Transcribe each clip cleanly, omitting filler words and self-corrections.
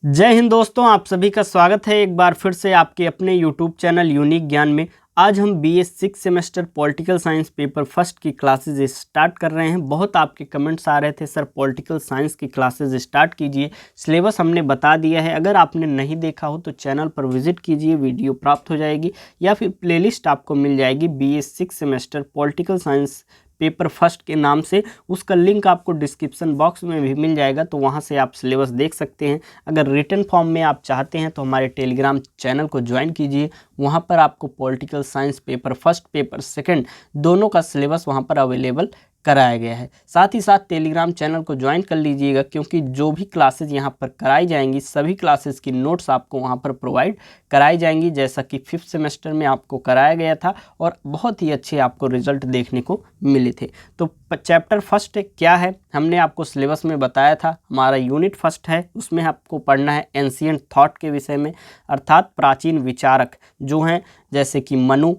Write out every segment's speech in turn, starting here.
जय हिंद दोस्तों, आप सभी का स्वागत है एक बार फिर से आपके अपने YouTube चैनल यूनिक ज्ञान में। आज हम BA 6 semester political science paper first की क्लासेस स्टार्ट कर रहे हैं। बहुत आपके कमेंट्स आ रहे थे, सर पॉलिटिकल साइंस की क्लासेस स्टार्ट कीजिए। सिलेबस हमने बता दिया है, अगर आपने नहीं देखा हो तो चैनल पर विजिट कीजिए, वीडियो प्राप्त हो जाएगी या फिर प्लेलिस्ट आपको मिल जाएगी BA 6 semester political science paper first के नाम से। उसका लिंक आपको डिस्क्रिप्शन बॉक्स में भी मिल जाएगा, तो वहाँ से आप सिलेबस देख सकते हैं। अगर रिटन फॉर्म में आप चाहते हैं तो हमारे टेलीग्राम चैनल को ज्वाइन कीजिए, वहाँ पर आपको political science paper first paper second दोनों का सिलेबस वहाँ पर अवेलेबल कराया गया है। साथ ही साथ टेलीग्राम चैनल को ज्वाइन कर लीजिएगा, क्योंकि जो भी क्लासेस यहाँ पर कराई जाएंगी सभी क्लासेस की नोट्स आपको वहाँ पर प्रोवाइड कराई जाएंगी, जैसा कि 5th सेमेस्टर में आपको कराया गया था और बहुत ही अच्छे आपको रिजल्ट देखने को मिले थे। तो चैप्टर फर्स्ट क्या है, हमने आपको सिलेबस में बताया था। हमारा यूनिट फर्स्ट है, उसमें आपको पढ़ना है एंशिएंट थॉट के विषय में, अर्थात प्राचीन विचारक जो हैं, जैसे कि मनु,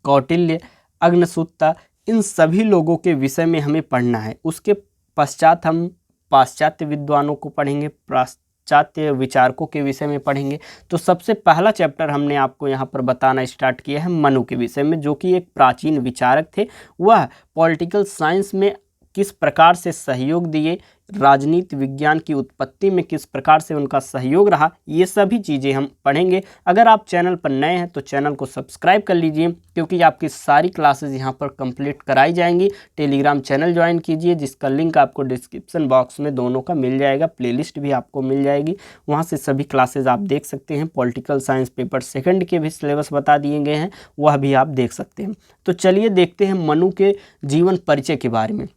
कौटिल्य, अग्निसूत्ता, इन सभी लोगों के विषय में हमें पढ़ना है। उसके पश्चात हम पाश्चात्य विद्वानों को पढ़ेंगे, पाश्चात्य विचारकों के विषय में पढ़ेंगे। तो सबसे पहला चैप्टर हमने आपको यहाँ पर बताना स्टार्ट किया है मनु के विषय में, जो कि एक प्राचीन विचारक थे। वह पॉलिटिकल साइंस में किस प्रकार से सहयोग दिए, राजनीति विज्ञान की उत्पत्ति में किस प्रकार से उनका सहयोग रहा, ये सभी चीज़ें हम पढ़ेंगे। अगर आप चैनल पर नए हैं तो चैनल को सब्सक्राइब कर लीजिए, क्योंकि आपकी सारी क्लासेस यहाँ पर कंप्लीट कराई जाएंगी। टेलीग्राम चैनल ज्वाइन कीजिए, जिसका लिंक आपको डिस्क्रिप्शन बॉक्स में दोनों का मिल जाएगा, प्लेलिस्ट भी आपको मिल जाएगी, वहाँ से सभी क्लासेज आप देख सकते हैं। पॉलिटिकल साइंस पेपर सेकंड के भी सिलेबस बता दिए गए हैं, वह भी आप देख सकते हैं। तो चलिए देखते हैं मनु के जीवन परिचय के बारे में,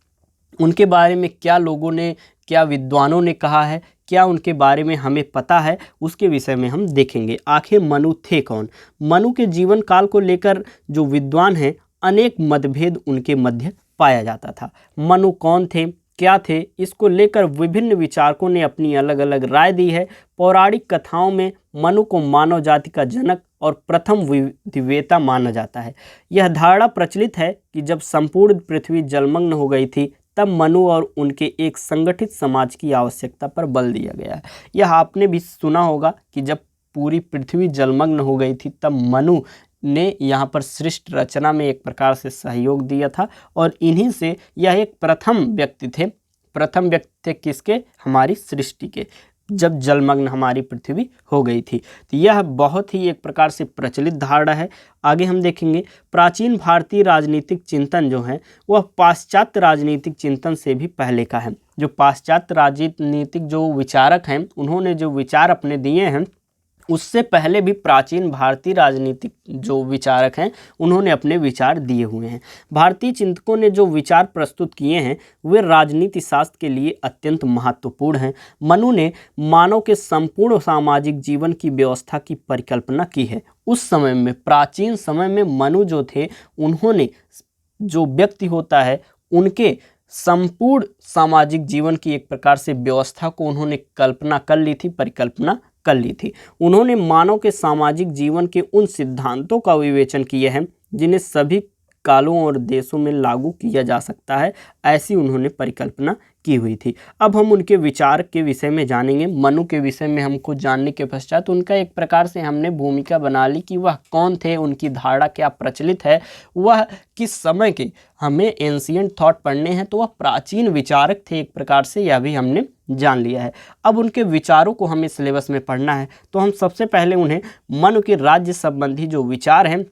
उनके बारे में क्या लोगों ने, क्या विद्वानों ने कहा है, क्या उनके बारे में हमें पता है, उसके विषय में हम देखेंगे। आखिर मनु थे कौन। मनु के जीवन काल को लेकर जो विद्वान हैं, अनेक मतभेद उनके मध्य पाया जाता था। मनु कौन थे, क्या थे, इसको लेकर विभिन्न विचारकों ने अपनी अलग अलग राय दी है। पौराणिक कथाओं में मनु को मानव जाति का जनक और प्रथम विधिवेता माना जाता है। यह धारणा प्रचलित है कि जब संपूर्ण पृथ्वी जलमग्न हो गई थी, तब मनु और उनके एक संगठित समाज की आवश्यकता पर बल दिया गया है। यह आपने भी सुना होगा कि जब पूरी पृथ्वी जलमग्न हो गई थी, तब मनु ने यहाँ पर सृष्टि रचना में एक प्रकार से सहयोग दिया था, और इन्हीं से यह एक प्रथम व्यक्ति थे। प्रथम व्यक्ति थे किसके, हमारी सृष्टि के, जब जलमग्न हमारी पृथ्वी हो गई थी। तो यह बहुत ही एक प्रकार से प्रचलित धारणा है। आगे हम देखेंगे प्राचीन भारतीय राजनीतिक चिंतन जो है, वह पाश्चात्य राजनीतिक चिंतन से भी पहले का है। जो पाश्चात्य राजनीतिक जो विचारक हैं, उन्होंने जो विचार अपने दिए हैं, उससे पहले भी प्राचीन भारतीय राजनीतिक जो विचारक हैं, उन्होंने अपने विचार दिए हुए हैं। भारतीय चिंतकों ने जो विचार प्रस्तुत किए हैं, वे राजनीति शास्त्र के लिए अत्यंत महत्वपूर्ण हैं। मनु ने मानव के संपूर्ण सामाजिक जीवन की व्यवस्था की परिकल्पना की है। उस समय में, प्राचीन समय में मनु जो थे, उन्होंने जो व्यक्ति होता है, उनके संपूर्ण सामाजिक जीवन की एक प्रकार से व्यवस्था को उन्होंने कल्पना कर ली थी, परिकल्पना कर ली थी। उन्होंने मानव के सामाजिक जीवन के उन सिद्धांतों का विवेचन किया है जिन्हें सभी कालों और देशों में लागू किया जा सकता है, ऐसी उन्होंने परिकल्पना की हुई थी। अब हम उनके विचार के विषय में जानेंगे। मनु के विषय में हमको जानने के पश्चात उनका एक प्रकार से हमने भूमिका बना ली कि वह कौन थे, उनकी धारणा क्या प्रचलित है, वह किस समय के। हमें एंशिएंट थॉट पढ़ने हैं, तो वह प्राचीन विचारक थे एक प्रकार से, यह भी हमने जान लिया है। अब उनके विचारों को हमें सिलेबस में पढ़ना है, तो हम सबसे पहले उन्हें मनु के राज्य संबंधी जो विचार हैं,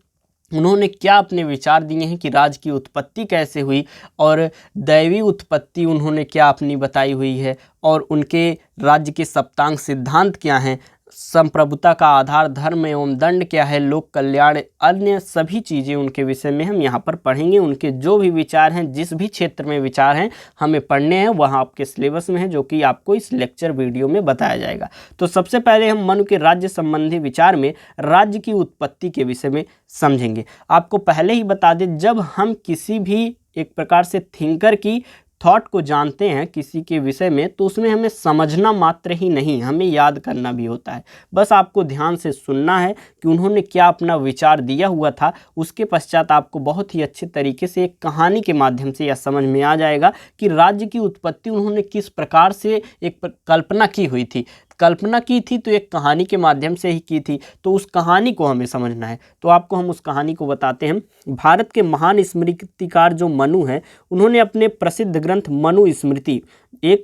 उन्होंने क्या अपने विचार दिए हैं कि राज्य की उत्पत्ति कैसे हुई, और दैवी उत्पत्ति उन्होंने क्या अपनी बताई हुई है, और उनके राज्य के सप्तांग सिद्धांत क्या हैं, संप्रभुता का आधार धर्म एवं दंड क्या है, लोक कल्याण, अन्य सभी चीज़ें उनके विषय में हम यहाँ पर पढ़ेंगे। उनके जो भी विचार हैं, जिस भी क्षेत्र में विचार हैं हमें पढ़ने हैं, वह आपके सिलेबस में है, जो कि आपको इस लेक्चर वीडियो में बताया जाएगा। तो सबसे पहले हम मनु के राज्य संबंधी विचार में राज्य की उत्पत्ति के विषय में समझेंगे। आपको पहले ही बता दें, जब हम किसी भी एक प्रकार से थिंकर की थॉट को जानते हैं किसी के विषय में, तो उसमें हमें समझना मात्र ही नहीं, हमें याद करना भी होता है। बस आपको ध्यान से सुनना है कि उन्होंने क्या अपना विचार दिया हुआ था। उसके पश्चात आपको बहुत ही अच्छे तरीके से एक कहानी के माध्यम से यह समझ में आ जाएगा कि राज्य की उत्पत्ति उन्होंने किस प्रकार से एक कल्पना की हुई थी। कल्पना की थी तो एक कहानी के माध्यम से ही की थी, तो उस कहानी को हमें समझना है। तो आपको हम उस कहानी को बताते हैं। भारत के महान स्मृतिकार जो मनु हैं, उन्होंने अपने प्रसिद्ध ग्रंथ मनुस्मृति,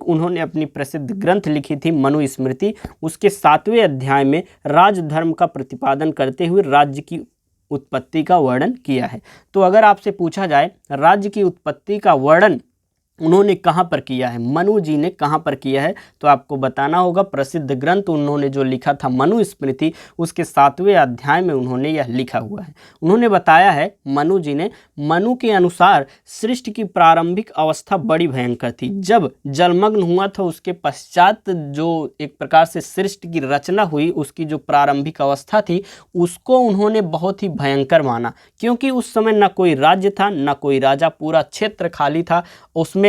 उन्होंने अपनी प्रसिद्ध ग्रंथ लिखी थी मनुस्मृति। उसके 7वें अध्याय में राजधर्म का प्रतिपादन करते हुए राज्य की उत्पत्ति का वर्णन किया है। तो अगर आपसे पूछा जाए राज्य की उत्पत्ति का वर्णन उन्होंने कहाँ पर किया है, मनु जी ने कहाँ पर किया है, तो आपको बताना होगा प्रसिद्ध ग्रंथ उन्होंने जो लिखा था मनुस्मृति, उसके 7वें अध्याय में उन्होंने यह लिखा हुआ है। उन्होंने बताया है मनु जी ने, मनु के अनुसार सृष्टि की प्रारंभिक अवस्था बड़ी भयंकर थी। जब जलमग्न हुआ था उसके पश्चात जो एक प्रकार से सृष्टि की रचना हुई, उसकी जो प्रारंभिक अवस्था थी उसको उन्होंने बहुत ही भयंकर माना, क्योंकि उस समय न कोई राज्य था न कोई राजा, पूरा क्षेत्र खाली था, उसमें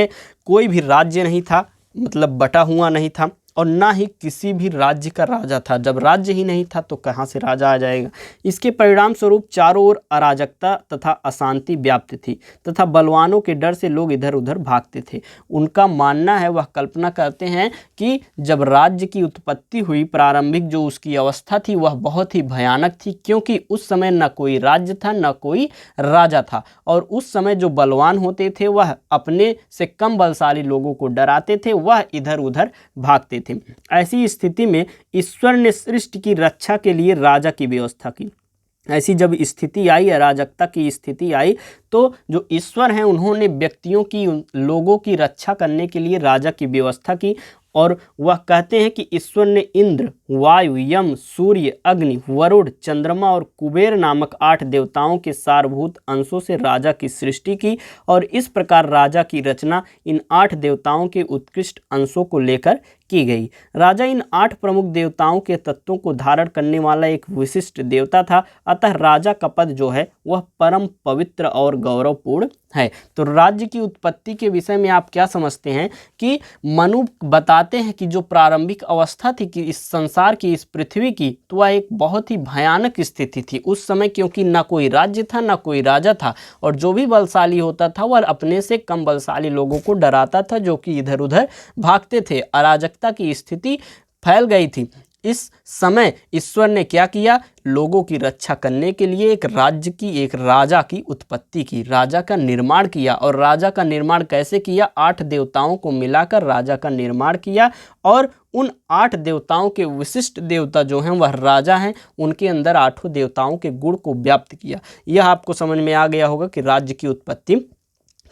कोई भी राज्य नहीं था, मतलब बटा हुआ नहीं था, और ना ही किसी भी राज्य का राजा था। जब राज्य ही नहीं था तो कहाँ से राजा आ जाएगा। इसके परिणाम स्वरूप चारों ओर अराजकता तथा अशांति व्याप्त थी तथा बलवानों के डर से लोग इधर उधर भागते थे। उनका मानना है, वह कल्पना करते हैं कि जब राज्य की उत्पत्ति हुई, प्रारंभिक जो उसकी अवस्था थी वह बहुत ही भयानक थी, क्योंकि उस समय न कोई राज्य था न कोई राजा था, और उस समय जो बलवान होते थे वह अपने से कम बलशाली लोगों को डराते थे, वह इधर उधर भागते थे। ऐसी स्थिति में ईश्वर ने सृष्टि की रक्षा के लिए राजा की व्यवस्था की। ऐसी जब स्थिति आई, अराजकता की स्थिति आई, तो जो ईश्वर हैं उन्होंने व्यक्तियों की, लोगों की रक्षा करने के लिए राजा की व्यवस्था की। और वह कहते हैं कि ईश्वर ने इंद्र, वायु, यम, सूर्य, अग्नि, वरुण, चंद्रमा और कुबेर नामक 8 देवताओं के सारभूत अंशों से राजा की सृष्टि की, और इस प्रकार राजा की रचना इन 8 देवताओं के उत्कृष्ट अंशों को लेकर की गई। राजा इन 8 प्रमुख देवताओं के तत्वों को धारण करने वाला एक विशिष्ट देवता था, अतः राजा का पद जो है वह परम पवित्र और गौरवपूर्ण है। तो राज्य की उत्पत्ति के विषय में आप क्या समझते हैं कि मनु बताते हैं कि जो प्रारंभिक अवस्था थी कि इस संसार की, इस पृथ्वी की, तो वह एक बहुत ही भयानक स्थिति थी उस समय, क्योंकि ना कोई राज्य था ना कोई राजा था, और जो भी बलशाली होता था वह अपने से कम बलशाली लोगों को डराता था, जो कि इधर उधर भागते थे। अराजकता की स्थिति फैल गई थी। इस समय ईश्वर ने क्या किया, लोगों की रक्षा करने के लिए एक राज्य की, एक राजा की उत्पत्ति की, राजा का निर्माण किया। और राजा का निर्माण कैसे किया, 8 देवताओं को मिलाकर राजा का निर्माण किया, और उन 8 देवताओं के विशिष्ट देवता जो हैं वह राजा हैं, उनके अंदर 8 देवताओं के गुण को व्याप्त किया। यह आपको समझ में आ गया होगा कि राज्य की उत्पत्ति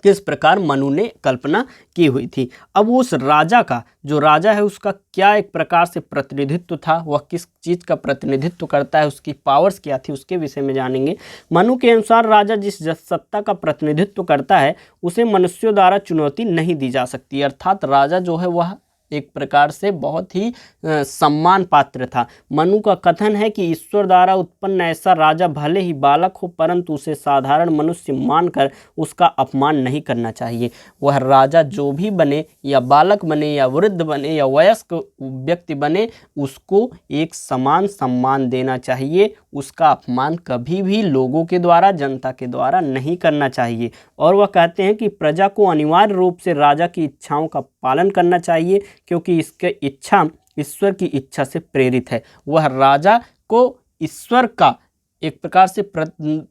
किस प्रकार मनु ने कल्पना की हुई थी। अब उस राजा का, जो राजा है उसका क्या एक प्रकार से प्रतिनिधित्व था, वह किस चीज़ का प्रतिनिधित्व करता है, उसकी पावर्स क्या थी, उसके विषय में जानेंगे। मनु के अनुसार राजा जिस सत्ता का प्रतिनिधित्व करता है उसे मनुष्यों द्वारा चुनौती नहीं दी जा सकती, अर्थात राजा जो है वह एक प्रकार से बहुत ही सम्मान पात्र था। मनु का कथन है कि ईश्वर द्वारा उत्पन्न ऐसा राजा भले ही बालक हो, परंतु उसे साधारण मनुष्य मानकर उसका अपमान नहीं करना चाहिए। वह राजा जो भी बने, या बालक बने या वृद्ध बने या वयस्क व्यक्ति बने, उसको एक समान सम्मान देना चाहिए। उसका अपमान कभी भी लोगों के द्वारा, जनता के द्वारा नहीं करना चाहिए। और वह कहते हैं कि प्रजा को अनिवार्य रूप से राजा की इच्छाओं का पालन करना चाहिए, क्योंकि इसके इच्छा ईश्वर की इच्छा से प्रेरित है। वह राजा को ईश्वर का एक प्रकार से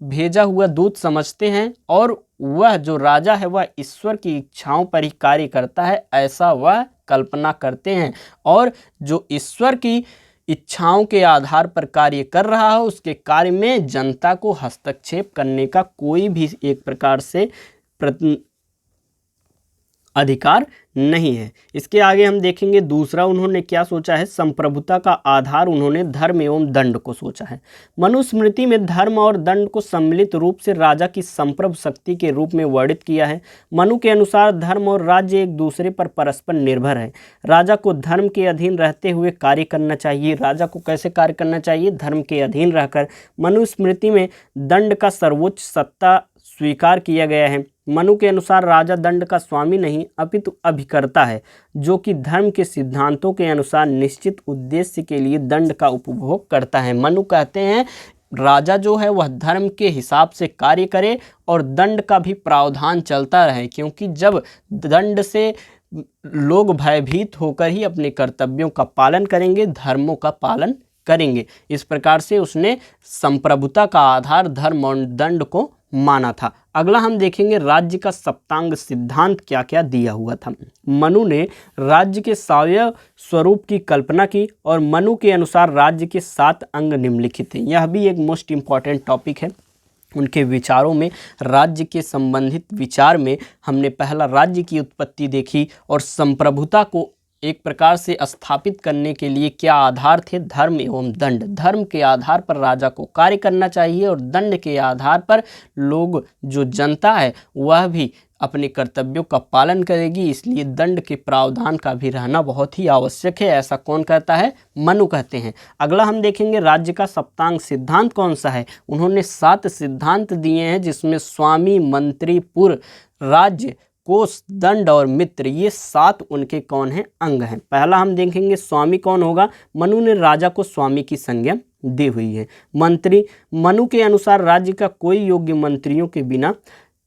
भेजा हुआ दूत समझते हैं, और वह जो राजा है वह ईश्वर की इच्छाओं पर ही कार्य करता है, ऐसा वह कल्पना करते हैं। और जो ईश्वर की इच्छाओं के आधार पर कार्य कर रहा है, उसके कार्य में जनता को हस्तक्षेप करने का कोई भी एक प्रकार से अधिकार नहीं है। इसके आगे हम देखेंगे दूसरा उन्होंने क्या सोचा है। संप्रभुता का आधार उन्होंने धर्म एवं दंड को सोचा है। मनुस्मृति में धर्म और दंड को सम्मिलित रूप से राजा की संप्रभु शक्ति के रूप में वर्णित किया है। मनु के अनुसार धर्म और राज्य एक दूसरे पर परस्पर निर्भर है। राजा को धर्म के अधीन रहते हुए कार्य करना चाहिए। राजा को कैसे कार्य करना चाहिए, धर्म के अधीन रहकर। मनुस्मृति में दंड का सर्वोच्च सत्ता स्वीकार किया गया है। मनु के अनुसार राजा दंड का स्वामी नहीं अपितु अभिकर्ता है, जो कि धर्म के सिद्धांतों के अनुसार निश्चित उद्देश्य के लिए दंड का उपभोग करता है। मनु कहते हैं राजा जो है वह धर्म के हिसाब से कार्य करे और दंड का भी प्रावधान चलता रहे, क्योंकि जब दंड से लोग भयभीत होकर ही अपने कर्तव्यों का पालन करेंगे, धर्मों का पालन करेंगे। इस प्रकार से उसने संप्रभुता का आधार धर्म और दंड को माना था। अगला हम देखेंगे राज्य का सप्तांग सिद्धांत क्या क्या दिया हुआ था। मनु ने राज्य के सावयव स्वरूप की कल्पना की और मनु के अनुसार राज्य के 7 अंग निम्नलिखित हैं। यह भी एक मोस्ट इंपॉर्टेंट टॉपिक है। उनके विचारों में, राज्य के संबंधित विचार में हमने पहला राज्य की उत्पत्ति देखी और संप्रभुता को एक प्रकार से स्थापित करने के लिए क्या आधार थे, धर्म एवं दंड। धर्म के आधार पर राजा को कार्य करना चाहिए और दंड के आधार पर लोग, जो जनता है, वह भी अपने कर्तव्यों का पालन करेगी। इसलिए दंड के प्रावधान का भी रहना बहुत ही आवश्यक है। ऐसा कौन कहता है? मनु कहते हैं। अगला हम देखेंगे राज्य का सप्तांग सिद्धांत कौन सा है। उन्होंने 7 सिद्धांत दिए हैं, जिसमें स्वामी, मंत्री, पुर, राज्य, कोष, दंड और मित्र, ये 7 उनके कौन हैं? अंग हैं। पहला हम देखेंगे स्वामी कौन होगा। मनु ने राजा को स्वामी की संज्ञा दी हुई है। मंत्री, मनु के अनुसार राज्य का कोई योग्य मंत्रियों के बिना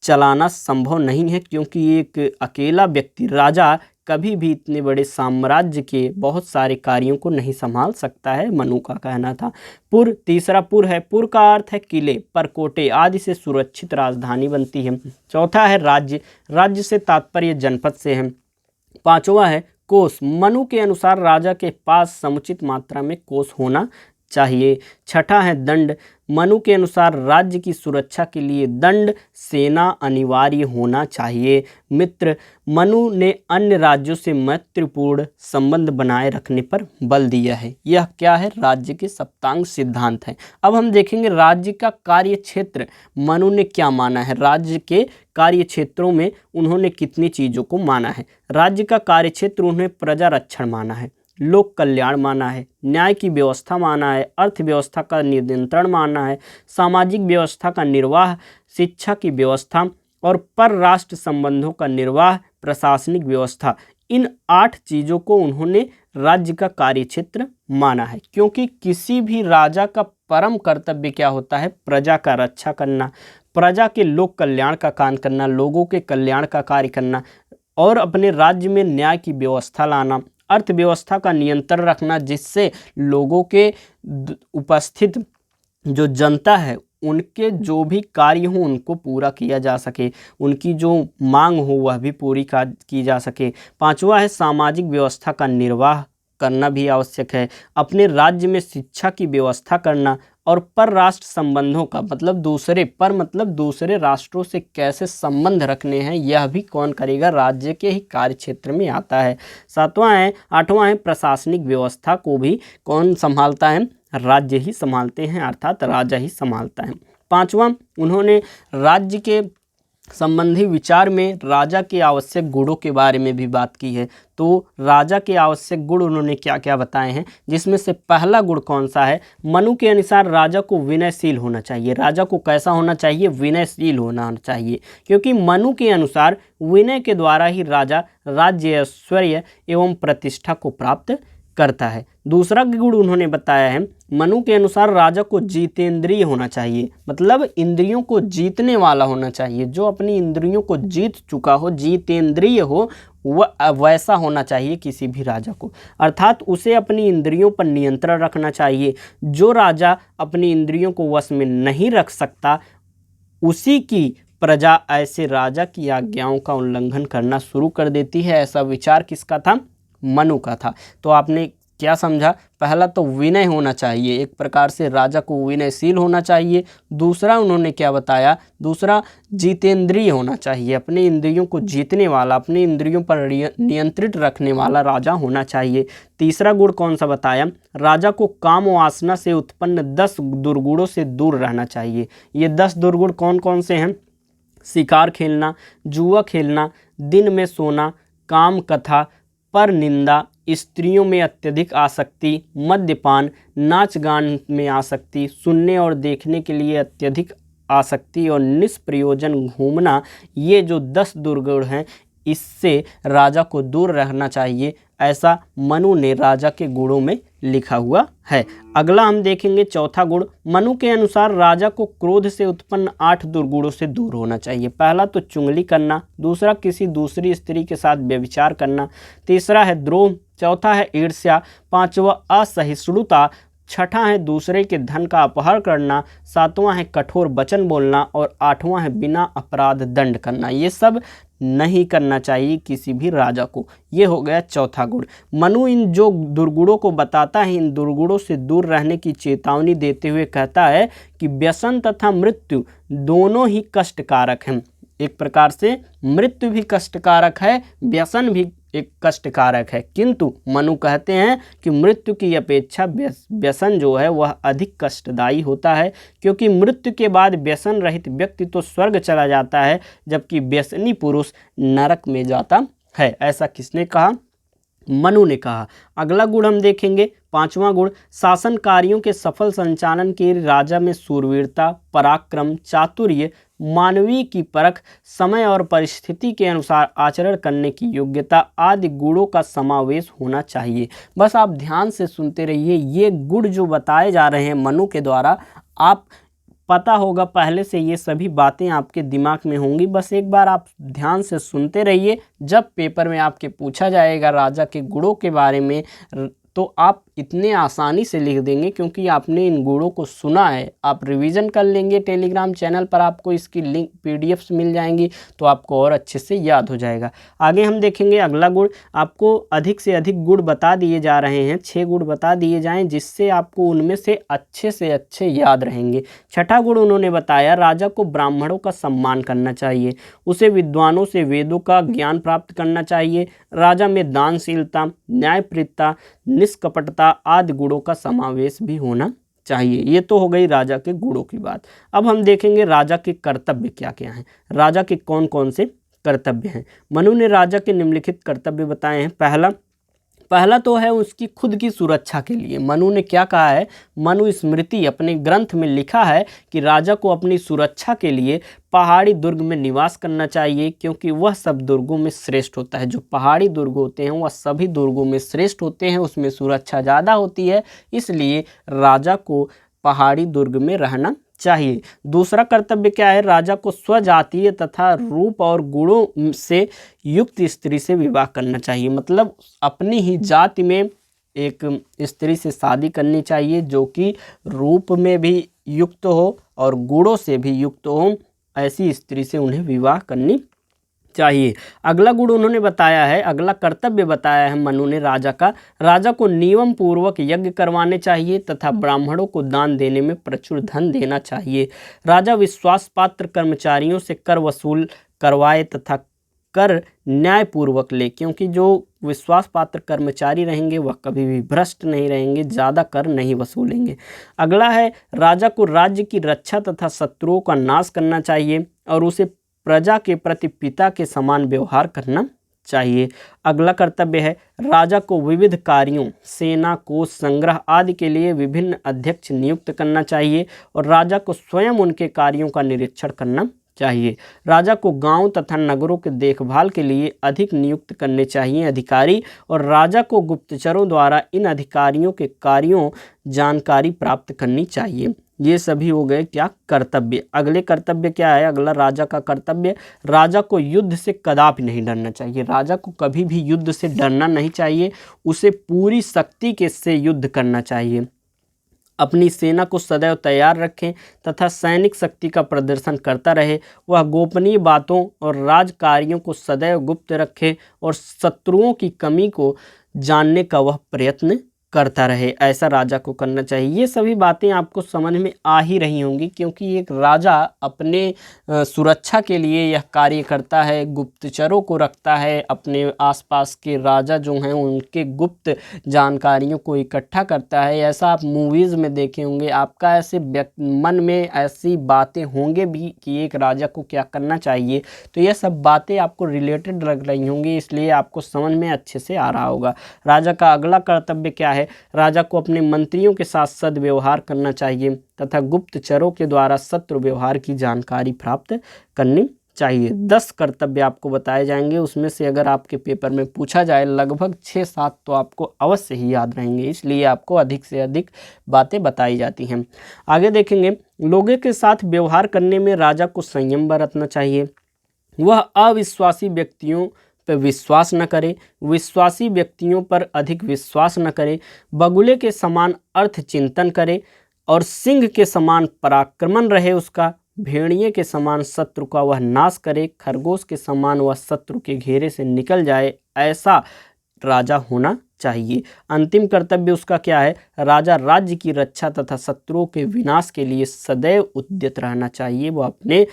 चलाना संभव नहीं है, क्योंकि एक अकेला व्यक्ति, राजा, कभी भी इतने बड़े साम्राज्य के बहुत सारे कार्यों को नहीं संभाल सकता है, मनु का कहना था। पुर, तीसरा पुर है। पुर का अर्थ है किले, परकोटे आदि से सुरक्षित राजधानी बनती है। चौथा है राज्य, राज्य से तात्पर्य जनपद से है। पांचवा है कोष, मनु के अनुसार राजा के पास समुचित मात्रा में कोष होना चाहिए। छठा है दंड, मनु के अनुसार राज्य की सुरक्षा के लिए दंड सेना अनिवार्य होना चाहिए। मित्र, मनु ने अन्य राज्यों से मैत्रीपूर्ण संबंध बनाए रखने पर बल दिया है। यह क्या है? राज्य के सप्तांग सिद्धांत है। अब हम देखेंगे राज्य का कार्य क्षेत्र मनु ने क्या माना है। राज्य के कार्य क्षेत्रों में उन्होंने कितनी चीज़ों को माना है। राज्य का कार्य क्षेत्र उन्हें प्रजा रक्षण माना है, लोक कल्याण माना है, न्याय की व्यवस्था माना है, अर्थव्यवस्था का नियंत्रण माना है, सामाजिक व्यवस्था का निर्वाह, शिक्षा की व्यवस्था और परराष्ट्र संबंधों का निर्वाह, प्रशासनिक व्यवस्था। इन 8 चीज़ों को उन्होंने राज्य का कार्यक्षेत्र माना है, क्योंकि किसी भी राजा का परम कर्तव्य क्या होता है? प्रजा का रक्षा करना, प्रजा के लोक कल्याण का काम करना, लोगों के कल्याण का कार्य करना और अपने राज्य में न्याय की व्यवस्था लाना, अर्थव्यवस्था का नियंत्रण रखना, जिससे लोगों के उपस्थित जो जनता है उनके जो भी कार्य हो उनको पूरा किया जा सके, उनकी जो मांग हो वह भी पूरी की जा सके। पांचवा है सामाजिक व्यवस्था का निर्वाह करना भी आवश्यक है। अपने राज्य में शिक्षा की व्यवस्था करना और परराष्ट्र संबंधों का मतलब दूसरे राष्ट्रों से कैसे संबंध रखने हैं, यह भी कौन करेगा? राज्य के ही कार्य क्षेत्र में आता है। आठवां है प्रशासनिक व्यवस्था को भी कौन संभालता है? राज्य ही संभालते हैं, अर्थात राजा ही संभालता है। पांचवा, उन्होंने राज्य के संबंधी विचार में राजा के आवश्यक गुणों के बारे में भी बात की है। तो राजा के आवश्यक गुण उन्होंने क्या क्या बताए हैं, जिसमें से पहला गुण कौन सा है? मनु के अनुसार राजा को विनयशील होना चाहिए। राजा को कैसा होना चाहिए? विनयशील होना चाहिए, क्योंकि मनु के अनुसार विनय के द्वारा ही राजा राज्य, ऐश्वर्य एवं प्रतिष्ठा को प्राप्त करता है। दूसरा गुण उन्होंने बताया है, मनु के अनुसार राजा को जितेंद्रिय होना चाहिए, मतलब इंद्रियों को जीतने वाला होना चाहिए। जो अपनी इंद्रियों को जीत चुका हो, जितेंद्रिय हो, वह वैसा होना चाहिए किसी भी राजा को, अर्थात उसे अपनी इंद्रियों पर नियंत्रण रखना चाहिए। जो राजा अपनी इंद्रियों को वश में नहीं रख सकता, उसी की प्रजा ऐसे राजा की आज्ञाओं का उल्लंघन करना शुरू कर देती है। ऐसा विचार किसका था? मनु का था। तो आपने क्या समझा? पहला तो विनय होना चाहिए, एक प्रकार से राजा को विनयशील होना चाहिए। दूसरा उन्होंने क्या बताया? दूसरा जितेंद्रिय होना चाहिए, अपने इंद्रियों को जीतने वाला, अपने इंद्रियों पर नियंत्रित रखने वाला राजा होना चाहिए। तीसरा गुण कौन सा बताया? राजा को काम वासना से उत्पन्न 10 दुर्गुणों से दूर रहना चाहिए। ये 10 दुर्गुण कौन कौन से हैं? शिकार खेलना, जुआ खेलना, दिन में सोना, काम कथा, पर निंदा, स्त्रियों में अत्यधिक आसक्ति, मद्यपान, नाच गान में आसक्ति, सुनने और देखने के लिए अत्यधिक आसक्ति और निष्प्रयोजन घूमना। ये जो 10 दुर्गुण हैं, इससे राजा को दूर रहना चाहिए, ऐसा मनु ने राजा के गुणों में लिखा हुआ है। अगला हम देखेंगे चौथा गुण। मनु के अनुसार राजा को क्रोध से उत्पन्न 8 दुर्गुणों से दूर होना चाहिए। पहला तो चुगली करना, दूसरा किसी दूसरी स्त्री के साथ व्यभिचार करना, तीसरा है द्रोह, चौथा है ईर्ष्या, पांचवा असहिष्णुता, छठा है दूसरे के धन का अपहरण करना, सातवां है कठोर वचन बोलना और आठवां है बिना अपराध दंड करना। ये सब नहीं करना चाहिए किसी भी राजा को। ये हो गया चौथा गुण। मनु इन जो दुर्गुणों को बताता है, इन दुर्गुणों से दूर रहने की चेतावनी देते हुए कहता है कि व्यसन तथा मृत्यु दोनों ही कष्टकारक हैं। एक प्रकार से मृत्यु भी कष्टकारक है, व्यसन भी एक कष्टकारक है, किंतु मनु कहते हैं कि मृत्यु की अपेक्षा व्यसन जो है वह अधिक कष्टदायी होता है, क्योंकि मृत्यु के बाद व्यसन रहित व्यक्ति तो स्वर्ग चला जाता है, जबकि व्यसनी पुरुष नरक में जाता है। ऐसा किसने कहा? मनु ने कहा। अगला गुण हम देखेंगे, पांचवा गुण। शासन कार्यों के सफल संचालन के राजा में शूरवीरता, पराक्रम, चातुर्य, मानवीय की परख, समय और परिस्थिति के अनुसार आचरण करने की योग्यता आदि गुणों का समावेश होना चाहिए। बस आप ध्यान से सुनते रहिए। ये गुण जो बताए जा रहे हैं मनु के द्वारा, आप पता होगा पहले से ये सभी बातें आपके दिमाग में होंगी। बस एक बार आप ध्यान से सुनते रहिए। जब पेपर में आपके पूछा जाएगा राजा के गुणों के बारे में, तो आप इतने आसानी से लिख देंगे, क्योंकि आपने इन गुणों को सुना है। आप रिवीजन कर लेंगे, टेलीग्राम चैनल पर आपको इसकी लिंक पीडीएफ्स मिल जाएंगी, तो आपको और अच्छे से याद हो जाएगा। आगे हम देखेंगे अगला गुण। आपको अधिक से अधिक गुण बता दिए जा रहे हैं, 6 गुण बता दिए जाएं, जिससे आपको उनमें से अच्छे याद रहेंगे। छठा गुण उन्होंने बताया, राजा को ब्राह्मणों का सम्मान करना चाहिए, उसे विद्वानों से वेदों का ज्ञान प्राप्त करना चाहिए, राजा में दानशीलता, न्यायप्रियता, निष्कपटता आदि गुणों का समावेश भी होना चाहिए। ये तो हो गई राजा के गुणों की बात। अब हम देखेंगे राजा के कर्तव्य क्या क्या हैं, राजा के कौन कौन से कर्तव्य हैं। मनु ने राजा के निम्नलिखित कर्तव्य बताए हैं। पहला तो है उसकी खुद की सुरक्षा के लिए। मनु ने क्या कहा है? मनु स्मृति अपने ग्रंथ में लिखा है कि राजा को अपनी सुरक्षा के लिए पहाड़ी दुर्ग में निवास करना चाहिए, क्योंकि वह सब दुर्गों में श्रेष्ठ होता है। जो पहाड़ी दुर्ग होते हैं वह सभी दुर्गों में श्रेष्ठ होते हैं, उसमें सुरक्षा ज़्यादा होती है, इसलिए राजा को पहाड़ी दुर्ग में रहना चाहिए। दूसरा कर्तव्य क्या है? राजा को स्वजातीय तथा रूप और गुणों से युक्त स्त्री से विवाह करना चाहिए। मतलब अपनी ही जाति में एक स्त्री से शादी करनी चाहिए, जो कि रूप में भी युक्त हो और गुणों से भी युक्त हो। ऐसी स्त्री से उन्हें विवाह करनी चाहिए। अगला गुण उन्होंने बताया है, अगला कर्तव्य बताया है मनु ने राजा का, राजा को नियम पूर्वक यज्ञ करवाने चाहिए तथा ब्राह्मणों को दान देने में प्रचुर धन देना चाहिए। राजा विश्वास पात्र कर्मचारियों से कर वसूल करवाए तथा कर न्यायपूर्वक ले, क्योंकि जो विश्वास पात्र कर्मचारी रहेंगे वह कभी भी भ्रष्ट नहीं रहेंगे, ज़्यादा कर नहीं वसूलेंगे। अगला है, राजा को राज्य की रक्षा तथा शत्रुओं का नाश करना चाहिए और उसे प्रजा के प्रति पिता के समान व्यवहार करना चाहिए। अगला कर्तव्य है, राजा को विविध कार्यों, सेना, कोष, संग्रह आदि के लिए विभिन्न अध्यक्ष नियुक्त करना चाहिए और राजा को स्वयं उनके कार्यों का निरीक्षण करना चाहिए। राजा को गांव तथा नगरों के देखभाल के लिए अधिक नियुक्त करने चाहिए अधिकारी, और राजा को गुप्तचरों द्वारा इन अधिकारियों के कार्यों जानकारी प्राप्त करनी चाहिए। ये सभी हो गए क्या? कर्तव्य। अगले कर्तव्य क्या है? अगला राजा का कर्तव्य, राजा को युद्ध से कदापि नहीं डरना चाहिए। राजा को कभी भी युद्ध से डरना नहीं चाहिए, उसे पूरी शक्ति के से युद्ध करना चाहिए। अपनी सेना को सदैव तैयार रखें तथा सैनिक शक्ति का प्रदर्शन करता रहे। वह गोपनीय बातों और राजकार्यों को सदैव गुप्त रखे और शत्रुओं की कमी को जानने का वह प्रयत्न करता रहे। ऐसा राजा को करना चाहिए। ये सभी बातें आपको समझ में आ ही रही होंगी, क्योंकि एक राजा अपने सुरक्षा के लिए यह कार्य करता है, गुप्तचरों को रखता है, अपने आसपास के राजा जो हैं उनके गुप्त जानकारियों को इकट्ठा करता है। ऐसा आप मूवीज़ में देखे होंगे। आपका ऐसे मन में ऐसी बातें होंगे भी कि एक राजा को क्या करना चाहिए, तो यह सब बातें आपको रिलेटेड लग रही होंगी, इसलिए आपको समझ में अच्छे से आ रहा होगा। राजा का अगला कर्तव्य क्या है? राजा को अपने मंत्रियों के साथ सद्व्यवहार करना चाहिए तथा गुप्तचरों के द्वारा शत्रु व्यवहार की जानकारी प्राप्त करनी चाहिए। 10 कर्तव्य आपको बताए जाएंगे, उसमें से अगर आपके पेपर में पूछा जाए लगभग 6-7 तो आपको अवश्य ही याद रहेंगे, इसलिए आपको अधिक से अधिक बातें बताई जाती हैं। आगे देखेंगे, लोगों के साथ व्यवहार करने में राजा को संयम बरतना चाहिए। वह अविश्वासी व्यक्तियों पर विश्वास न करे, विश्वासी व्यक्तियों पर अधिक विश्वास न करे, बगुले के समान अर्थ चिंतन करे और सिंह के समान पराक्रमण रहे उसका, भेड़िए के समान शत्रु का वह नाश करे, खरगोश के समान वह शत्रु के घेरे से निकल जाए, ऐसा राजा होना चाहिए। अंतिम कर्तव्य उसका क्या है? राजा राज्य की रक्षा तथा शत्रुओं के विनाश के लिए सदैव उद्यत रहना चाहिए। वो अपने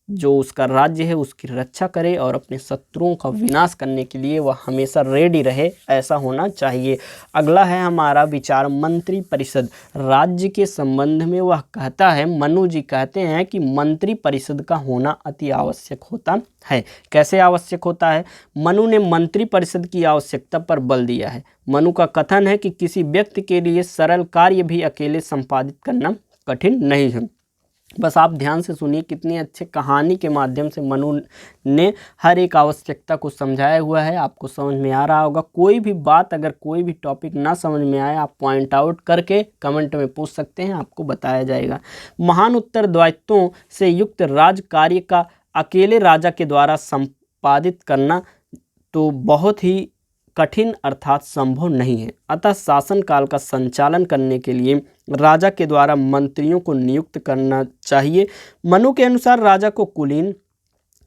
जो उसका राज्य है उसकी रक्षा करे और अपने शत्रुओं का विनाश करने के लिए वह हमेशा रेडी रहे, ऐसा होना चाहिए। अगला है हमारा विचार मंत्री परिषद। राज्य के संबंध में वह कहता है, मनु जी कहते हैं कि मंत्री परिषद का होना अति आवश्यक होता है। कैसे आवश्यक होता है? मनु ने मंत्री परिषद की आवश्यकता पर बल दिया है। मनु का कथन है कि किसी व्यक्ति के लिए सरल कार्य भी अकेले संपादित करना कठिन नहीं है। बस आप ध्यान से सुनिए, कितनी अच्छे कहानी के माध्यम से मनु ने हर एक आवश्यकता को समझाया हुआ है। आपको समझ में आ रहा होगा। कोई भी बात, अगर कोई भी टॉपिक ना समझ में आए, आप पॉइंट आउट करके कमेंट में पूछ सकते हैं, आपको बताया जाएगा। महान उत्तरदायित्वों से युक्त राज कार्य का अकेले राजा के द्वारा संपादित करना तो बहुत ही कठिन अर्थात संभव नहीं है। अतः शासन काल का संचालन करने के लिए राजा के द्वारा मंत्रियों को नियुक्त करना चाहिए। मनु के अनुसार राजा को कुलीन,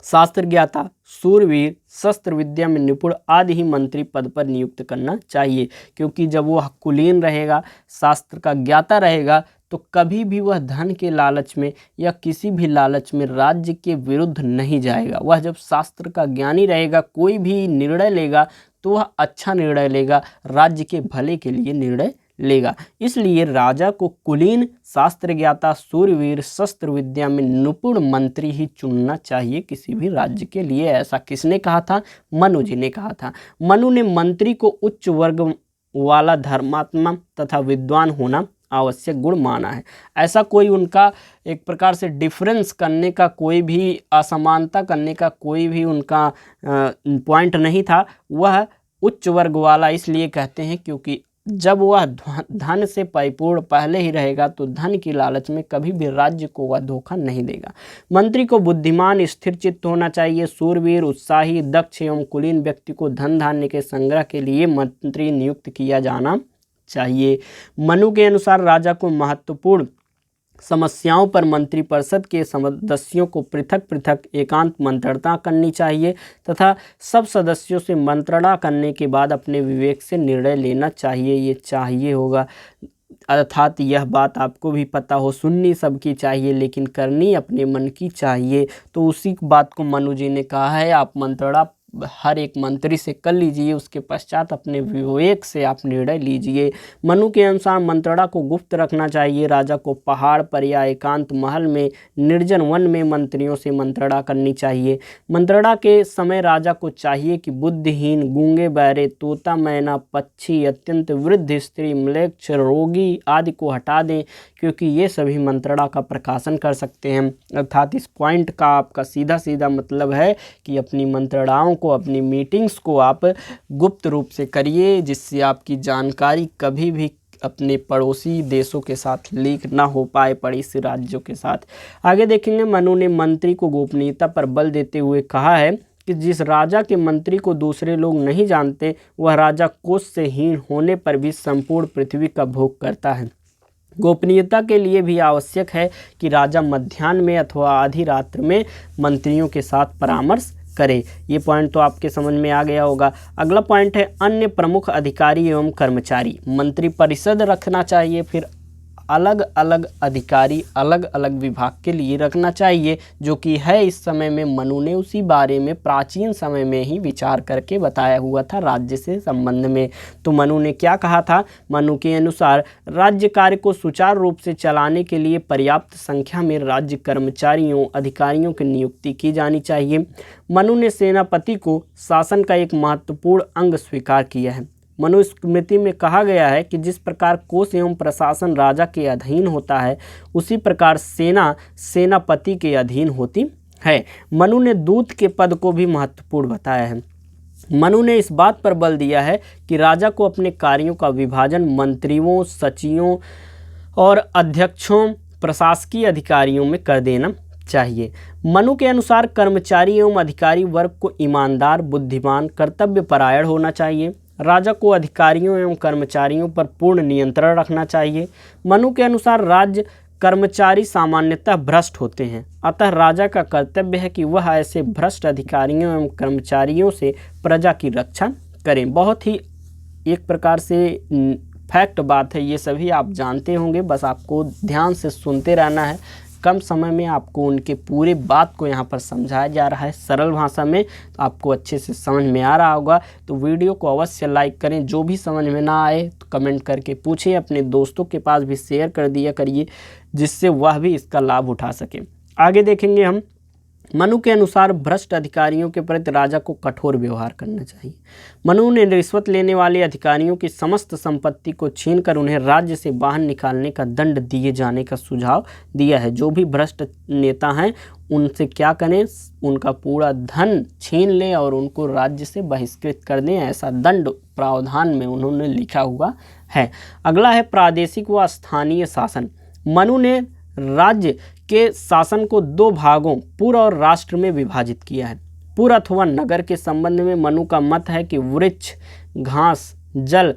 शास्त्र ज्ञाता, शूरवीर, शस्त्र विद्या में निपुण आदि ही मंत्री पद पर नियुक्त करना चाहिए, क्योंकि जब वह कुलीन रहेगा, शास्त्र का ज्ञाता रहेगा, तो कभी भी वह धन के लालच में या किसी भी लालच में राज्य के विरुद्ध नहीं जाएगा। वह जब शास्त्र का ज्ञानी रहेगा, कोई भी निर्णय लेगा तो वह अच्छा निर्णय लेगा, राज्य के भले के लिए निर्णय लेगा। इसलिए राजा को कुलीन, शास्त्र ज्ञाता, शूरवीर, शस्त्र विद्या में निपुण मंत्री ही चुनना चाहिए किसी भी राज्य के लिए। ऐसा किसने कहा था? मनु जी ने कहा था। मनु ने मंत्री को उच्च वर्ग वाला, धर्मात्मा तथा विद्वान होना आवश्यक गुण माना है। ऐसा कोई उनका एक प्रकार से डिफरेंस करने का, कोई भी असमानता करने का कोई भी उनका पॉइंट नहीं था। वह उच्च वर्ग वाला इसलिए कहते हैं क्योंकि जब वह धन से परिपूर्ण पहले ही रहेगा तो धन की लालच में कभी भी राज्य को वह धोखा नहीं देगा। मंत्री को बुद्धिमान, स्थिर चित्त होना चाहिए। शूरवीर, उत्साही, दक्ष एवं कुलीन व्यक्ति को धन धान्य के संग्रह के लिए मंत्री नियुक्त किया जाना चाहिए। मनु के अनुसार राजा को महत्वपूर्ण समस्याओं पर मंत्रिपरिषद के सदस्यों को पृथक पृथक एकांत मंत्रणा करनी चाहिए तथा सब सदस्यों से मंत्रणा करने के बाद अपने विवेक से निर्णय लेना चाहिए। ये चाहिए होगा, अर्थात यह बात आपको भी पता हो, सुननी सबकी चाहिए लेकिन करनी अपने मन की चाहिए। तो उसी बात को मनु जी ने कहा है, आप मंत्रणा हर एक मंत्री से कर लीजिए, उसके पश्चात अपने विवेक से आप निर्णय लीजिए। मनु के अनुसार मंत्रणा को गुप्त रखना चाहिए। राजा को पहाड़ पर या एकांत महल में, निर्जन वन में मंत्रियों से मंत्रणा करनी चाहिए। मंत्रणा के समय राजा को चाहिए कि बुद्धिहीन, गूंगे, बहरे, तोता, मैना, पक्षी, अत्यंत वृद्ध स्त्री, म्लेच्छ, रोगी आदि को हटा दें, क्योंकि ये सभी मंत्रणा का प्रकाशन कर सकते हैं। अर्थात इस पॉइंट का आपका सीधा सीधा मतलब है कि अपनी मंत्रणाओं को, अपनी मीटिंग्स को आप गुप्त रूप से करिए, जिससे आपकी जानकारी कभी भी अपने पड़ोसी देशों के साथ लीक ना हो पाए, पड़ोसी राज्यों के साथ। आगे देखेंगे, मनु ने मंत्री को गोपनीयता पर बल देते हुए कहा है कि जिस राजा के मंत्री को दूसरे लोग नहीं जानते, वह राजा कोष से हीन होने पर भी संपूर्ण पृथ्वी का भोग करता है। गोपनीयता के लिए भी आवश्यक है कि राजा मध्याह्न में अथवा आधी रात्र में मंत्रियों के साथ परामर्श करे। ये पॉइंट तो आपके समझ में आ गया होगा। अगला पॉइंट है अन्य प्रमुख अधिकारी एवं कर्मचारी। मंत्री परिषद रखना चाहिए, फिर अलग अलग अधिकारी अलग अलग विभाग के लिए रखना चाहिए, जो कि है इस समय में मनु ने उसी बारे में प्राचीन समय में ही विचार करके बताया हुआ था राज्य से संबंध में। तो मनु ने क्या कहा था? मनु के अनुसार राज्य कार्य को सुचारू रूप से चलाने के लिए पर्याप्त संख्या में राज्य कर्मचारियों, अधिकारियों की नियुक्ति की जानी चाहिए। मनु ने सेनापति को शासन का एक महत्वपूर्ण अंग स्वीकार किया है। मनुस्मृति में कहा गया है कि जिस प्रकार कोष एवं प्रशासन राजा के अधीन होता है, उसी प्रकार सेना सेनापति के अधीन होती है। मनु ने दूत के पद को भी महत्वपूर्ण बताया है। मनु ने इस बात पर बल दिया है कि राजा को अपने कार्यों का विभाजन मंत्रियों, सचिवों और अध्यक्षों, प्रशासकीय अधिकारियों में कर देना चाहिए। मनु के अनुसार कर्मचारी एवं अधिकारी वर्ग को ईमानदार, बुद्धिमान, कर्तव्यपरायण होना चाहिए। राजा को अधिकारियों एवं कर्मचारियों पर पूर्ण नियंत्रण रखना चाहिए। मनु के अनुसार राज्य कर्मचारी सामान्यतः भ्रष्ट होते हैं, अतः राजा का कर्तव्य है कि वह ऐसे भ्रष्ट अधिकारियों एवं कर्मचारियों से प्रजा की रक्षा करें। बहुत ही एक प्रकार से फैक्ट बात है, ये सभी आप जानते होंगे, बस आपको ध्यान से सुनते रहना है। कम समय में आपको उनके पूरे बात को यहाँ पर समझाया जा रहा है सरल भाषा में, तो आपको अच्छे से समझ में आ रहा होगा। तो वीडियो को अवश्य लाइक करें। जो भी समझ में ना आए तो कमेंट करके पूछें, अपने दोस्तों के पास भी शेयर कर दिया करिए, जिससे वह भी इसका लाभ उठा सके। आगे देखेंगे हम। मनु के अनुसार भ्रष्ट अधिकारियों के प्रति राजा को कठोर व्यवहार करना चाहिए। मनु ने रिश्वत लेने वाले अधिकारियों की समस्त संपत्ति को छीनकर उन्हें राज्य से बाहर निकालने का दंड दिए जाने का सुझाव दिया है। जो भी भ्रष्ट नेता हैं उनसे क्या करें, उनका पूरा धन छीन लें और उनको राज्य से बहिष्कृत कर दें, ऐसा दंड प्रावधान में उन्होंने लिखा हुआ है। अगला है प्रादेशिक व स्थानीय शासन। मनु ने राज्य के शासन को दो भागों, पुर और राष्ट्र में विभाजित किया है। पुर अथवा नगर के संबंध में मनु का मत है कि वृक्ष, घास, जल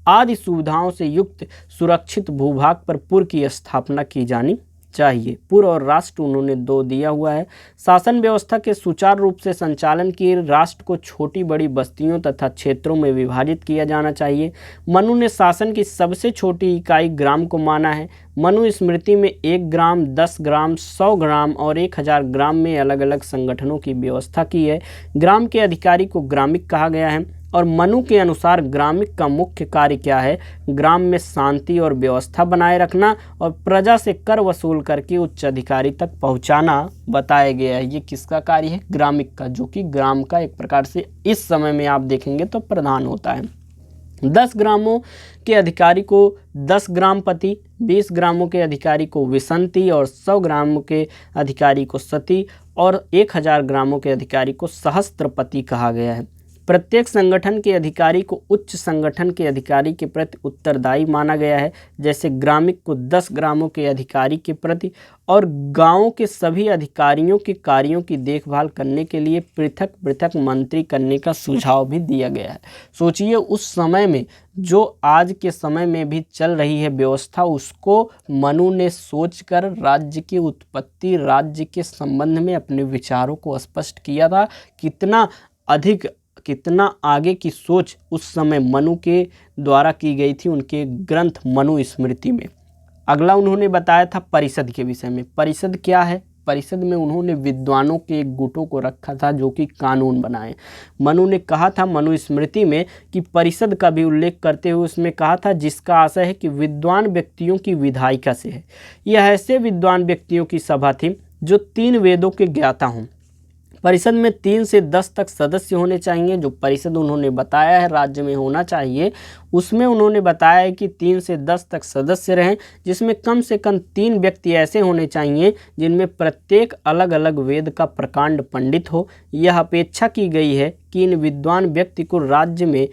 आदि सुविधाओं से युक्त सुरक्षित भूभाग पर पुर की स्थापना की जानी चाहिए। पुर और राष्ट्र उन्होंने दो दिया हुआ है। शासन व्यवस्था के सुचारू रूप से संचालन के राष्ट्र को छोटी बड़ी बस्तियों तथा क्षेत्रों में विभाजित किया जाना चाहिए। मनु ने शासन की सबसे छोटी इकाई ग्राम को माना है। मनु स्मृति में 1 ग्राम, 10 ग्राम, 100 ग्राम और 1000 ग्राम में अलग अलग संगठनों की व्यवस्था की है। ग्राम के अधिकारी को ग्रामिक कहा गया है। और मनु के अनुसार ग्रामिक का मुख्य कार्य क्या है? ग्राम में शांति और व्यवस्था बनाए रखना और प्रजा से कर वसूल करके उच्च अधिकारी तक पहुंचाना बताया गया है। ये किसका कार्य है? ग्रामिक का, जो कि ग्राम का एक प्रकार से इस समय में आप देखेंगे तो प्रधान होता है। 10 ग्रामों के अधिकारी को 10 ग्रामपति, 20 ग्रामों के अधिकारी को विसंती और 100 ग्रामों के अधिकारी को सती और 1000 ग्रामों के अधिकारी को सहस्त्रपति कहा गया है। प्रत्येक संगठन के अधिकारी को उच्च संगठन के अधिकारी के प्रति उत्तरदायी माना गया है। जैसे ग्रामिक को 10 ग्रामों के अधिकारी के प्रति और गांवों के सभी अधिकारियों के कार्यों की देखभाल करने के लिए पृथक पृथक मंत्री करने का सुझाव भी दिया गया है। सोचिए उस समय में जो आज के समय में भी चल रही है व्यवस्था, उसको मनु ने सोचकर राज्य की उत्पत्ति, राज्य के संबंध में अपने विचारों को स्पष्ट किया था। कितना आगे की सोच उस समय मनु के द्वारा की गई थी उनके ग्रंथ मनु स्मृति में। अगला उन्होंने बताया था परिषद के विषय में। परिषद क्या है? परिषद में उन्होंने विद्वानों के एक गुटों को रखा था जो कि कानून बनाए। मनु ने कहा था मनु स्मृति में कि परिषद का भी उल्लेख करते हुए उसमें कहा था जिसका आशय है कि विद्वान व्यक्तियों की विधायिका से है। यह ऐसे विद्वान व्यक्तियों की सभा थी जो 3 वेदों के ज्ञाता हों। परिषद में 3 से 10 तक सदस्य होने चाहिए। जो परिषद उन्होंने बताया है राज्य में होना चाहिए, उसमें उन्होंने बताया है कि 3 से 10 तक सदस्य रहें, जिसमें कम से कम 3 व्यक्ति ऐसे होने चाहिए जिनमें प्रत्येक अलग अलग वेद का प्रकांड पंडित हो। यह अपेक्षा की गई है कि इन विद्वान व्यक्ति को राज्य में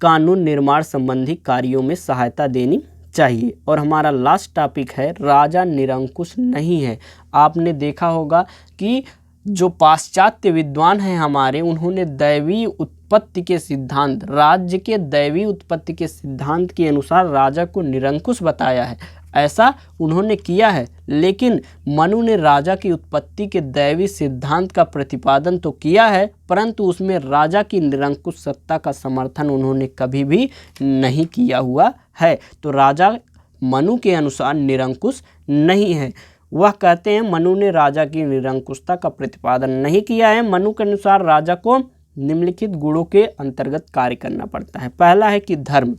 कानून निर्माण संबंधी कार्यों में सहायता देनी चाहिए। और हमारा लास्ट टॉपिक है राजा निरंकुश नहीं है। आपने देखा होगा कि जो पाश्चात्य विद्वान हैं हमारे, उन्होंने दैवीय उत्पत्ति के सिद्धांत, राज्य के दैवीय उत्पत्ति के सिद्धांत के अनुसार राजा को निरंकुश बताया है। ऐसा उन्होंने किया है, लेकिन मनु ने राजा की उत्पत्ति के दैवीय सिद्धांत का प्रतिपादन तो किया है, परंतु उसमें राजा की निरंकुश सत्ता का समर्थन उन्होंने कभी भी नहीं किया हुआ है। तो राजा मनु के अनुसार निरंकुश नहीं है। वह कहते हैं मनु ने राजा की निरंकुशता का प्रतिपादन नहीं किया है। मनु के अनुसार राजा को निम्नलिखित गुणों के अंतर्गत कार्य करना पड़ता है। पहला है कि धर्म।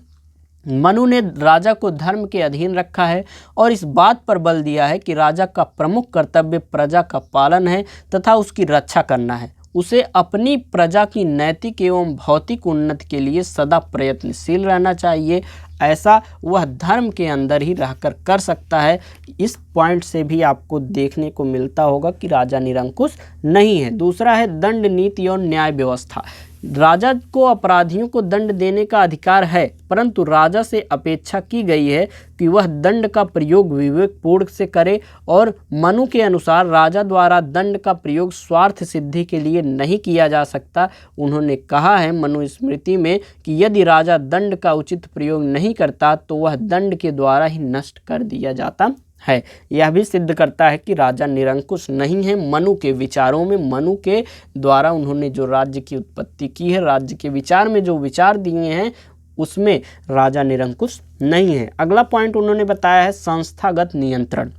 मनु ने राजा को धर्म के अधीन रखा है और इस बात पर बल दिया है कि राजा का प्रमुख कर्तव्य प्रजा का पालन है तथा उसकी रक्षा करना है। उसे अपनी प्रजा की नैतिक एवं भौतिक उन्नति के लिए सदा प्रयत्नशील रहना चाहिए। ऐसा वह धर्म के अंदर ही रहकर कर सकता है। इस पॉइंट से भी आपको देखने को मिलता होगा कि राजा निरंकुश नहीं है। दूसरा है दंड नीति और न्याय व्यवस्था। राजा को अपराधियों को दंड देने का अधिकार है, परंतु राजा से अपेक्षा की गई है कि वह दंड का प्रयोग विवेकपूर्ण से करे, और मनु के अनुसार राजा द्वारा दंड का प्रयोग स्वार्थ सिद्धि के लिए नहीं किया जा सकता। उन्होंने कहा है मनुस्मृति में कि यदि राजा दंड का उचित प्रयोग नहीं करता तो वह दंड के द्वारा ही नष्ट कर दिया जाता है। यह भी सिद्ध करता है कि राजा निरंकुश नहीं है। मनु के विचारों में, मनु के द्वारा उन्होंने जो राज्य की उत्पत्ति की है, राज्य के विचार में जो विचार दिए हैं, उसमें राजा निरंकुश नहीं है। अगला पॉइंट उन्होंने बताया है संस्थागत नियंत्रण।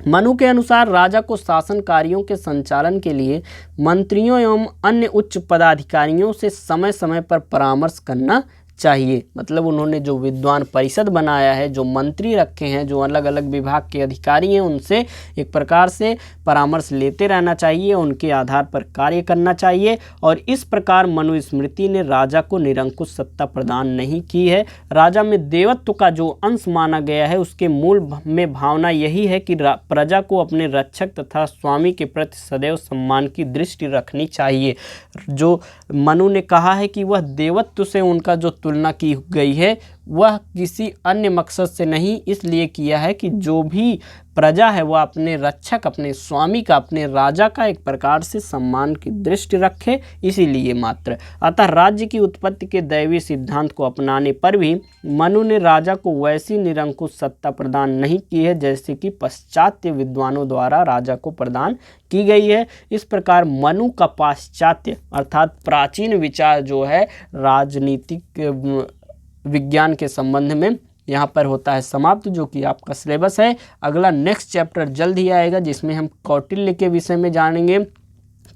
मनु के अनुसार राजा को शासन कार्यों के संचालन के लिए मंत्रियों एवं अन्य उच्च पदाधिकारियों से समय समय पर परामर्श करना चाहिए। मतलब उन्होंने जो विद्वान परिषद बनाया है, जो मंत्री रखे हैं, जो अलग अलग विभाग के अधिकारी हैं, उनसे एक प्रकार से परामर्श लेते रहना चाहिए, उनके आधार पर कार्य करना चाहिए। और इस प्रकार मनुस्मृति ने राजा को निरंकुश सत्ता प्रदान नहीं की है। राजा में देवत्व का जो अंश माना गया है, उसके मूल में भावना यही है कि प्रजा को अपने रक्षक तथा स्वामी के प्रति सदैव सम्मान की दृष्टि रखनी चाहिए। जो मनु ने कहा है कि वह देवत्व से उनका जो तुलना की गई है, वह किसी अन्य मकसद से नहीं, इसलिए किया है कि जो भी प्रजा है वह अपने रक्षक, अपने स्वामी का, अपने राजा का एक प्रकार से सम्मान की दृष्टि रखे, इसीलिए मात्र। अतः राज्य की उत्पत्ति के दैवी सिद्धांत को अपनाने पर भी मनु ने राजा को वैसी निरंकुश सत्ता प्रदान नहीं की है जैसे कि पाश्चात्य विद्वानों द्वारा राजा को प्रदान की गई है। इस प्रकार मनु का पाश्चात्य अर्थात प्राचीन विचार जो है राजनीतिक विज्ञान के संबंध में यहाँ पर होता है समाप्त, जो कि आपका सिलेबस है। अगला नेक्स्ट चैप्टर जल्द ही आएगा जिसमें हम कौटिल्य के विषय में जानेंगे।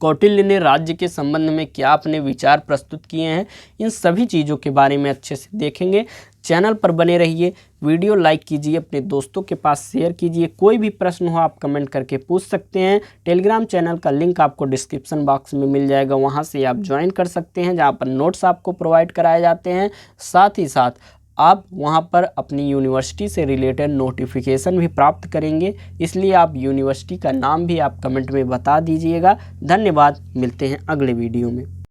कौटिल्य ने राज्य के संबंध में क्या अपने विचार प्रस्तुत किए हैं, इन सभी चीज़ों के बारे में अच्छे से देखेंगे। चैनल पर बने रहिए, वीडियो लाइक कीजिए, अपने दोस्तों के पास शेयर कीजिए। कोई भी प्रश्न हो आप कमेंट करके पूछ सकते हैं। टेलीग्राम चैनल का लिंक आपको डिस्क्रिप्शन बॉक्स में मिल जाएगा, वहां से आप ज्वाइन कर सकते हैं, जहां पर नोट्स आपको प्रोवाइड कराए जाते हैं। साथ ही साथ आप वहां पर अपनी यूनिवर्सिटी से रिलेटेड नोटिफिकेशन भी प्राप्त करेंगे, इसलिए आप यूनिवर्सिटी का नाम भी आप कमेंट में बता दीजिएगा। धन्यवाद, मिलते हैं अगले वीडियो में।